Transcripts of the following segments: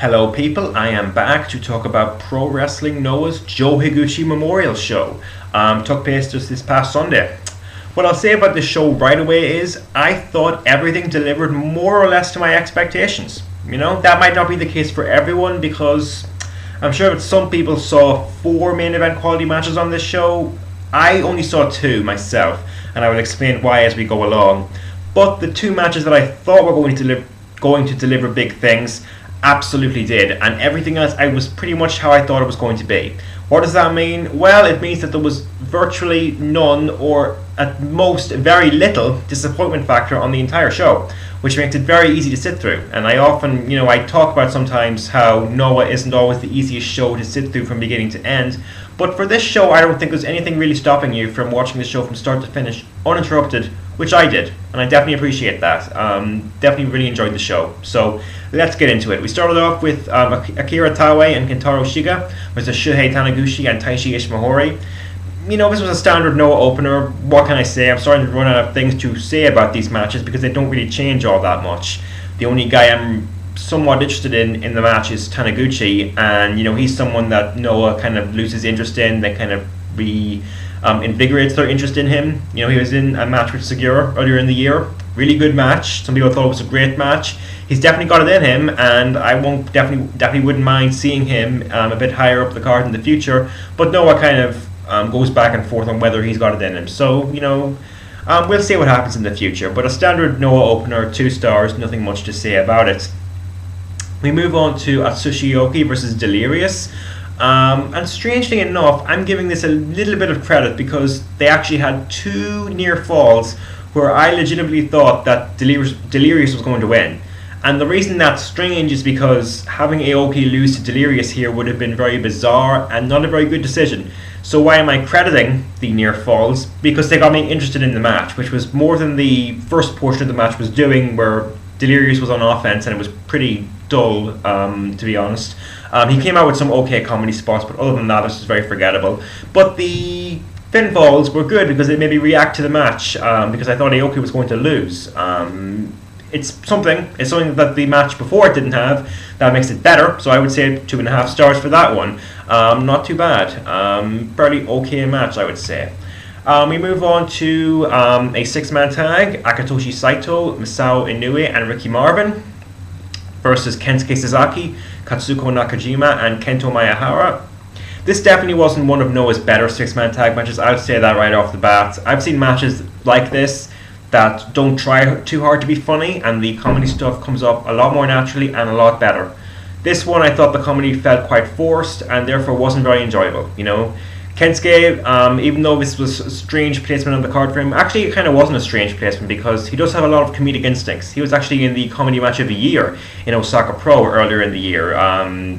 Hello people, I am back to talk about Pro Wrestling Noah's Joe Higuchi Memorial Show. Took place just this past Sunday. What I'll say about this show right away is I thought everything delivered more or less to my expectations. You know, that might not be the case for everyone because I'm sure that some people saw 4 main event quality matches on this show. I only saw 2 myself, and I will explain why as we go along. But the 2 matches that I thought were going to deliver big things absolutely did, and everything else I was pretty much how I thought it was going to be. What does that mean? Well, it means that there was virtually none, or at most very little, disappointment factor on the entire show, which makes it very easy to sit through. And I often, I talk about sometimes how Noah isn't always the easiest show to sit through from beginning to end, but for this show I don't think there's anything really stopping you from watching the show from start to finish uninterrupted, which I did, and I definitely appreciate that. Definitely really enjoyed the show. So let's get into it. We started off with Akira Taue and Kentaro Shiga versus Shuhei, Taniguchi and Taiji Ishimori. This was a standard Noah opener. What can I say? I'm starting to run out of things to say about these matches because they don't really change all that much. The only guy I'm somewhat interested in the match is Taniguchi, and he's someone that Noah kind of loses interest in. They kind of invigorates their interest in him. He was in a match with Sugiura earlier in the year. Really good match. Some people thought it was a great match. He's definitely got it in him, and I definitely wouldn't mind seeing him a bit higher up the card in the future. But Noah kind of goes back and forth on whether he's got it in him. So we'll see what happens in the future. But a standard Noah opener, 2 stars, nothing much to say about it. We move on to Atsushi Aoki versus Delirious. And strangely enough, I'm giving this a little bit of credit because they actually had 2 near falls where I legitimately thought that Delirious was going to win. And the reason that's strange is because having Aoki lose to Delirious here would have been very bizarre and not a very good decision. So why am I crediting the near falls? Because they got me interested in the match, which was more than the first portion of the match was doing, where Delirious was on offense and it was pretty dull, to be honest. He came out with some okay comedy spots, but other than that, this was very forgettable. But the pinfalls were good because they made me react to the match, because I thought Aoki was going to lose. It's something that the match before it didn't have. That makes it better, so I would say 2.5 stars for that one. Not too bad. Fairly okay match, I would say. We move on to a 6-man tag: Akitoshi Saito, Masao Inoue, and Ricky Marvin versus Kensuke Sasaki, Katsuko Nakajima, and Kento Miyahara. This definitely wasn't one of Noah's better 6-man tag matches. I'd say that right off the bat. I've seen matches like this that don't try too hard to be funny, and the comedy stuff comes up a lot more naturally and a lot better. This one, I thought the comedy felt quite forced and therefore wasn't very enjoyable. Kensuke, even though this was a strange placement on the card for him, actually it kind of wasn't a strange placement because he does have a lot of comedic instincts. He was actually in the comedy match of the year in Osaka Pro earlier in the year,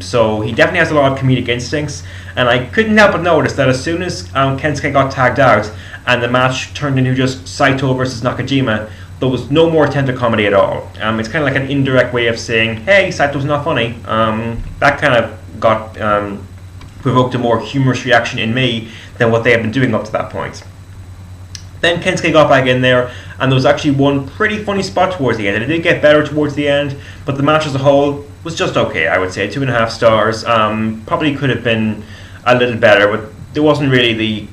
so he definitely has a lot of comedic instincts, and I couldn't help but notice that as soon as Kensuke got tagged out and the match turned into just Saito versus Nakajima, there was no more attempt at comedy at all. It's kind of like an indirect way of saying, hey, Saito's not funny. That kind of got provoked a more humorous reaction in me than what they had been doing up to that point. Then Kensuke got back in there, and there was actually one pretty funny spot towards the end. It did get better towards the end, but the match as a whole was just okay, I would say. 2.5 stars. Probably could have been a little better, but there wasn't really the...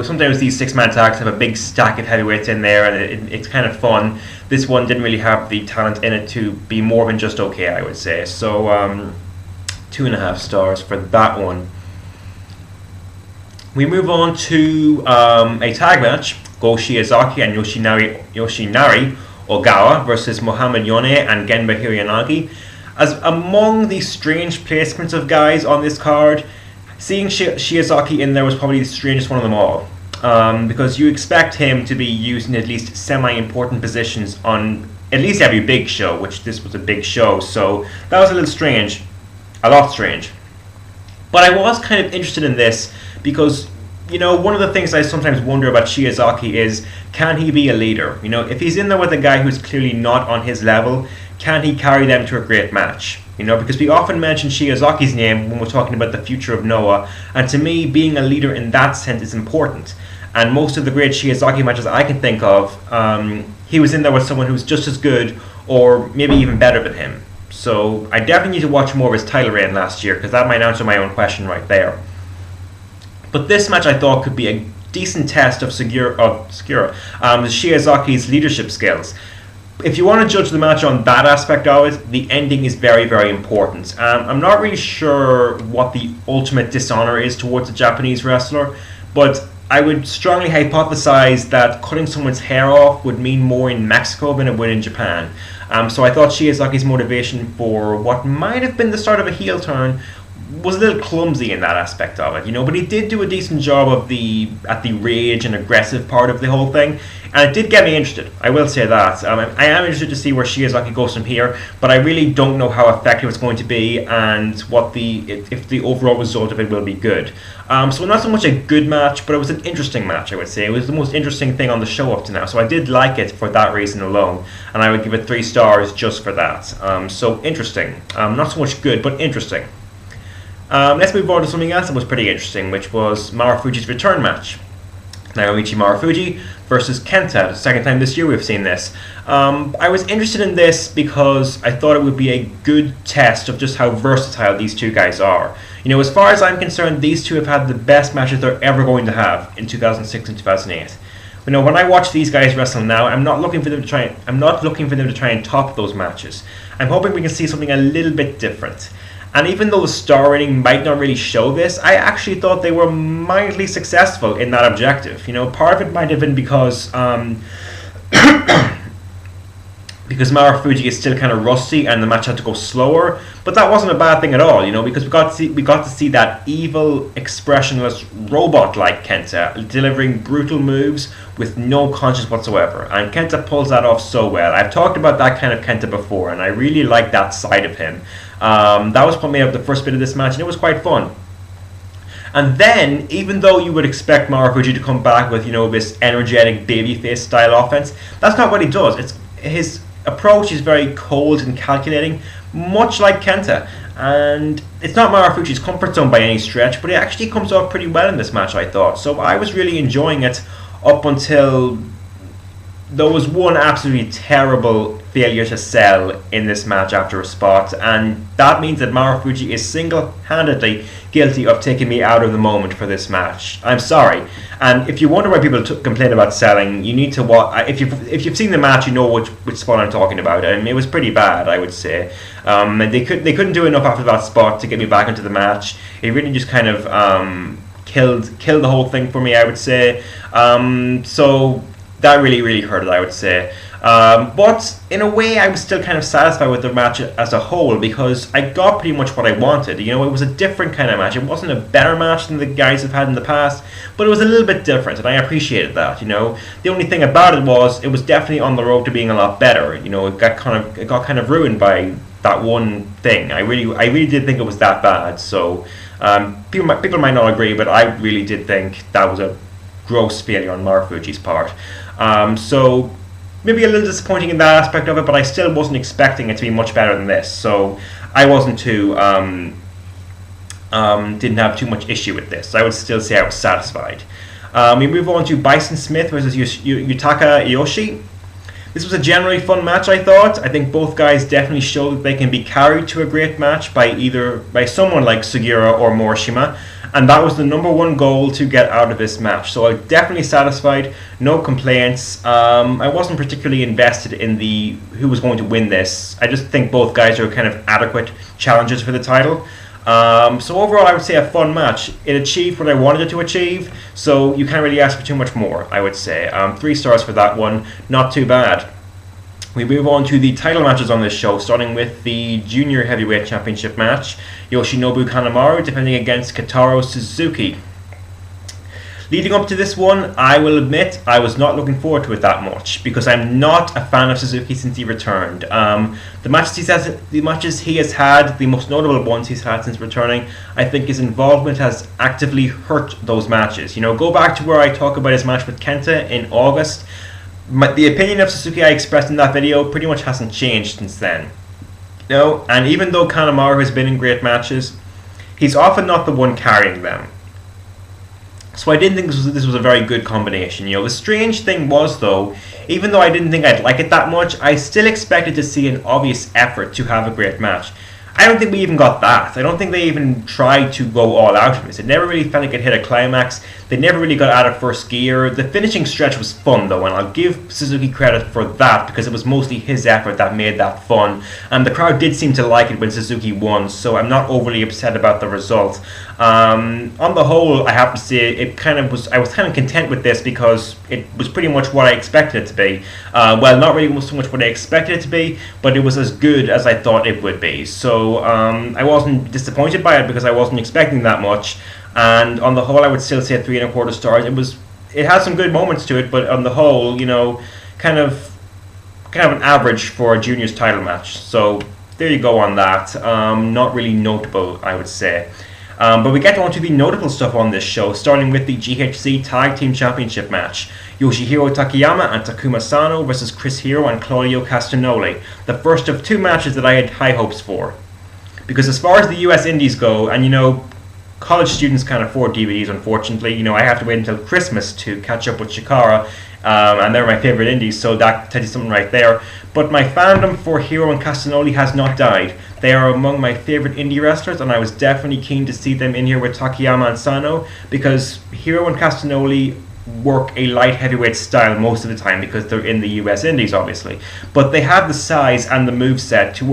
sometimes these 6-man tags have a big stack of heavyweights in there, and it's kind of fun. This one didn't really have the talent in it to be more than just okay, I would say. So 2.5 stars for that one. We move on to a tag match: Go Shiozaki and Yoshinari Ogawa versus Mohamed Yone and Genba Hiranagi. As among the strange placements of guys on this card, seeing Shiozaki in there was probably the strangest one of them all, because you expect him to be used in at least semi-important positions on at least every big show, which this was a big show, so that was a little strange, a lot strange. But I was kind of interested in this because, one of the things I sometimes wonder about Shiozaki is, can he be a leader? If he's in there with a guy who's clearly not on his level, can he carry them to a great match? Because we often mention Shiozaki's name when we're talking about the future of Noah, and to me, being a leader in that sense is important. And most of the great Shiozaki matches I can think of, he was in there with someone who's just as good or maybe even better than him. So I definitely need to watch more of his title reign last year, because that might answer my own question right there. But this match I thought could be a decent test of Shiozaki's leadership skills. If you want to judge the match on that aspect of it, the ending is very, very important. I'm not really sure what the ultimate dishonor is towards a Japanese wrestler, but I would strongly hypothesize that cutting someone's hair off would mean more in Mexico than it would in Japan. So I thought Shiozaki's motivation for what might have been the start of a heel turn was a little clumsy in that aspect of it, you know, but he did do a decent job of the rage and aggressive part of the whole thing, and it did get me interested. I will say that. I am interested to see where Shiozaki goes from here, but I really don't know how effective it's going to be and what if the overall result of it will be good. So not so much a good match, but it was an interesting match, I would say. It was the most interesting thing on the show up to now, so I did like it for that reason alone, and I would give it 3 stars just for that. So interesting. Not so much good, but interesting. Let's move on to something else that was pretty interesting, which was Marufuji's return match. Naomichi Marufuji versus Kenta. The second time this year we've seen this. I was interested in this because I thought it would be a good test of just how versatile these two guys are. You know, as far as I'm concerned, these two have had the best matches they're ever going to have in 2006 and 2008. You know, when I watch these guys wrestle now, I'm not looking for them to try and top those matches. I'm hoping we can see something a little bit different. And even though the star rating might not really show this, I actually thought they were mildly successful in that objective. You know, part of it might have been because because Marufuji is still kind of rusty and the match had to go slower, but that wasn't a bad thing at all, you know, because we got to see that evil, expressionless robot-like Kenta delivering brutal moves with no conscience whatsoever, and Kenta pulls that off so well. I've talked about that kind of Kenta before, and I really like that side of him. That was what made up the first bit of this match, and it was quite fun. And then, even though you would expect Marufuji to come back with, you know, this energetic babyface style offense, that's not what he does. His approach is very cold and calculating, much like Kenta. And it's not Marufuji's comfort zone by any stretch, but it actually comes off pretty well in this match, I thought. So I was really enjoying it up until there was one absolutely terrible failure to sell in this match after a spot, and that means that Marufuji is single-handedly guilty of taking me out of the moment for this match. I'm sorry. And if you wonder why people complain about selling, you need to watch. If you've seen the match, you know which spot I'm talking about. And it was pretty bad, I would say. They couldn't do enough after that spot to get me back into the match. It really just kind of killed the whole thing for me, I would say. So that really hurt it, I would say. But in a way, I was still kind of satisfied with the match as a whole, because I got pretty much what I wanted. You know, it was a different kind of match. It wasn't a better match than the guys have had in the past, but it was a little bit different, and I appreciated that. You know, the only thing about it was definitely on the road to being a lot better. You know, it got kind of ruined by that one thing. I really did think it was that bad. So people might not agree, but I really did think that was a gross failure on Marufuji's part. So maybe a little disappointing in that aspect of it, but I still wasn't expecting it to be much better than this. So I wasn't too didn't have too much issue with this. I would still say I was satisfied. We move on to Bison Smith versus Yutaka Aoki. This was a generally fun match, I thought. I think both guys definitely showed that they can be carried to a great match by someone like Sugiura or Morishima, and that was the #1 goal to get out of this match. So I'm definitely satisfied, no complaints. I wasn't particularly invested in who was going to win this. I just think both guys are kind of adequate challengers for the title. So overall, I would say a fun match. It achieved what I wanted it to achieve, so you can't really ask for too much more, I would say. 3 stars for that one, not too bad. We move on to the title matches on this show, starting with the Junior Heavyweight Championship match. Yoshinobu Kanemaru defending against Kentaro Suzuki. Leading up to this one, I will admit I was not looking forward to it that much, because I'm not a fan of Suzuki since he returned. The matches he has had, the most notable ones he's had since returning, I think his involvement has actively hurt those matches. You know, go back to where I talk about his match with Kenta in August. The opinion of Suzuki I expressed in that video pretty much hasn't changed since then. You know, and even though Kanemaru has been in great matches, he's often not the one carrying them. So I didn't think this was a very good combination. You know, the strange thing was, though, even though I didn't think I'd like it that much, I still expected to see an obvious effort to have a great match. I don't think we even got that. I don't think they even tried to go all out in this. It never really felt like it hit a climax. They never really got out of first gear. The finishing stretch was fun, though, and I'll give Suzuki credit for that because it was mostly his effort that made that fun. And the crowd did seem to like it when Suzuki won, so I'm not overly upset about the result. On the whole, I have to say, I was kind of content with this because it was pretty much what I expected it to be. Well, not really so much what I expected it to be, but it was as good as I thought it would be. So I wasn't disappointed by it because I wasn't expecting that much. And on the whole, I would still say 3.25 stars. It had some good moments to it, but on the whole, you know, kind of an average for a juniors title match. So there you go on that. Not really notable, I would say. But we get on to the notable stuff on this show, starting with the GHC Tag Team Championship match. Yoshihiro Takayama and Takuma Sano versus Chris Hero and Claudio Castagnoli. The first of two matches that I had high hopes for. Because as far as the US Indies go, and you know, college students can't afford DVDs, unfortunately. You know, I have to wait until Christmas to catch up with Chikara, and they're my favorite indies, so that tells you something right there. But my fandom for Hero and Castagnoli has not died. They are among my favorite indie wrestlers, and I was definitely keen to see them in here with Takayama and Sano, because Hero and Castagnoli work a light heavyweight style most of the time because they're in the US Indies, obviously. But they have the size and the moveset to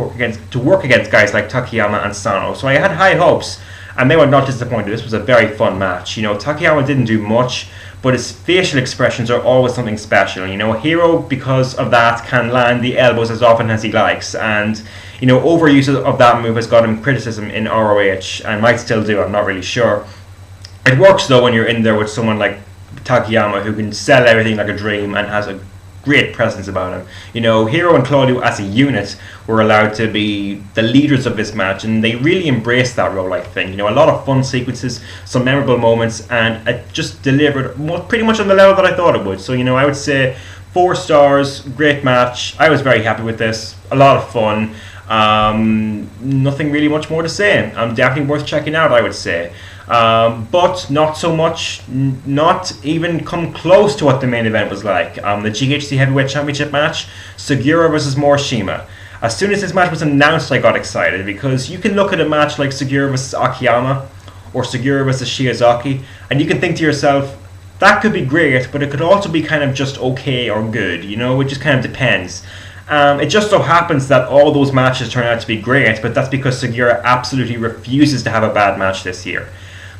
work against guys like Takayama and Sano. So I had high hopes, and they were not disappointed. This was a very fun match. You know, Takayama didn't do much, but his facial expressions are always something special. You know, Hero, because of that, can land the elbows as often as he likes, and you know, overuse of that move has got him criticism in ROH, and might still do, I'm not really sure. It works though when you're in there with someone like Takayama, who can sell everything like a dream and has a great presence about him. You know, Hero and Claudio as a unit were allowed to be the leaders of this match, and they really embraced that role, I think. You know, a lot of fun sequences, some memorable moments, and it just delivered pretty much on the level that I thought it would. So, you know, I would say 4 stars, great match. I was very happy with this, a lot of fun. Nothing really much more to say. Definitely worth checking out, I would say. But not so much, not even come close to what the main event was like. The GHC Heavyweight Championship match, Sugiura versus Morishima. As soon as this match was announced, I got excited, because you can look at a match like Sugiura versus Akiyama or Sugiura versus Shiozaki, and you can think to yourself, that could be great, but it could also be kind of just okay or good. You know, it just kind of depends. It just so happens that all those matches turn out to be great, but that's because Sugiura absolutely refuses to have a bad match this year.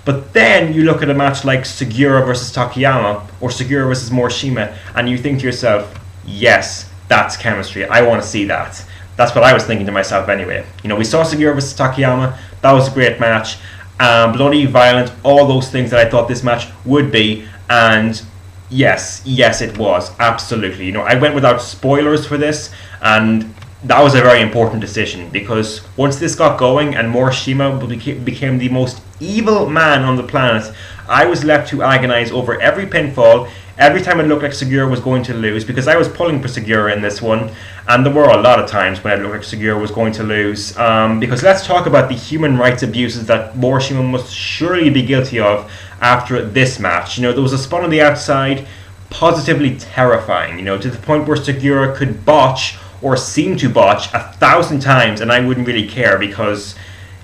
But then you look at a match like Sugiura versus Takayama or Sugiura versus Morishima, and you think to yourself, yes, that's chemistry. I want to see that. That's what I was thinking to myself anyway. You know, we saw Sugiura versus Takayama. That was a great match. Bloody, violent, all those things that I thought this match would be. And yes, it was. Absolutely. You know, I went without spoilers for this, and that was a very important decision, because once this got going and Morishima became the most evil man on the planet, I was left to agonize over every pinfall, every time it looked like Sugiura was going to lose, because I was pulling for Sugiura in this one, and there were a lot of times when it looked like Sugiura was going to lose, because let's talk about the human rights abuses that Morishima must surely be guilty of after this match. You know, there was a spot on the outside, positively terrifying, you know, to the point where Sugiura could botch or seem to botch 1,000 times, and I wouldn't really care, because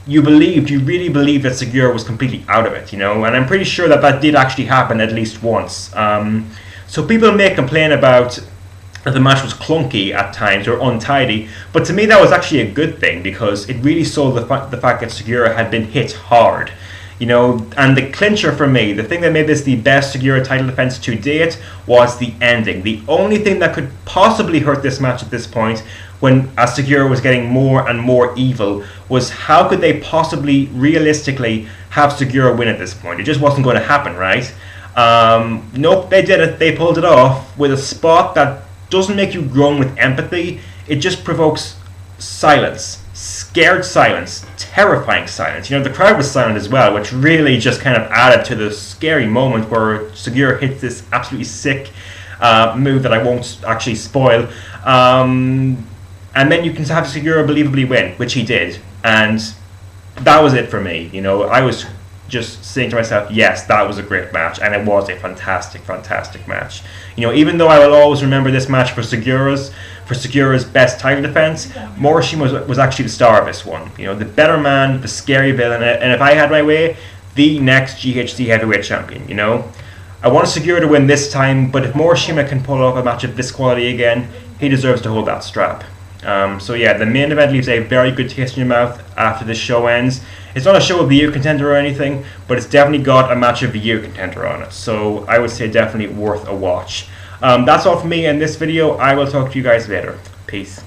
you really believed that Sugiura was completely out of it, you know, and I'm pretty sure that did actually happen at least once. So people may complain about that the match was clunky at times or untidy, but to me that was actually a good thing, because it really sold the fact that Sugiura had been hit hard. You know, and the clincher for me, the thing that made this the best Sugiura title defense to date, was the ending. The only thing that could possibly hurt this match at this point, as Sugiura was getting more and more evil, was how could they possibly realistically have Sugiura win at this point? It just wasn't going to happen, right? Nope, they did it. They pulled it off with a spot that doesn't make you groan with empathy. It just provokes silence. Scared silence, terrifying silence. You know, the crowd was silent as well, which really just kind of added to the scary moment where Sugiura hits this absolutely sick move that I won't actually spoil. And then you can have Sugiura believably win, which he did. And that was it for me. You know, I was just saying to myself, yes, that was a great match, and it was a fantastic, fantastic match. You know, even though I will always remember this match for Sugiura's best title defense, Morishima was actually the star of this one. You know, the better man, the scary villain, and if I had my way, the next GHC Heavyweight Champion. You know, I want Sugiura to win this time, but if Morishima can pull off a match of this quality again, he deserves to hold that strap. So yeah, the main event leaves a very good taste in your mouth after this show ends. It's not a show of the year contender or anything, but it's definitely got a match of the year contender on it. So I would say definitely worth a watch. That's all from me in this video. I will talk to you guys later. Peace.